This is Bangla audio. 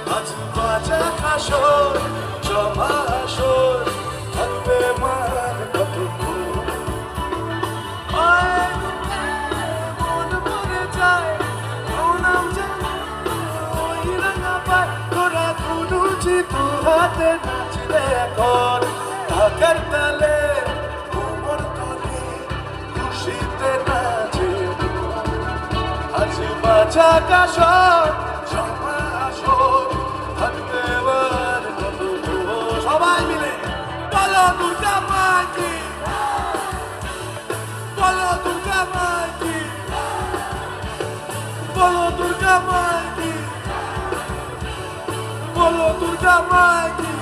আজ বাজা কাশর জমা আসর থাকবে মান কতক্ষণ মন ভরে যায় নাম জানা ওই রাঙা পায় তোরা দুলুচি দু হাতে নাচলে এখন ঢাকার তালে কোমর তলে খুশিতে নাচে আজ বাজা কাশর জমা আসর থাকবে মান কতক্ষণ সবাই মিলে বলো দুর্গা মাইকি বলো দুর্গা মাইকি বলো দুর্গা মাইকি বলো দুর্গা মাইকি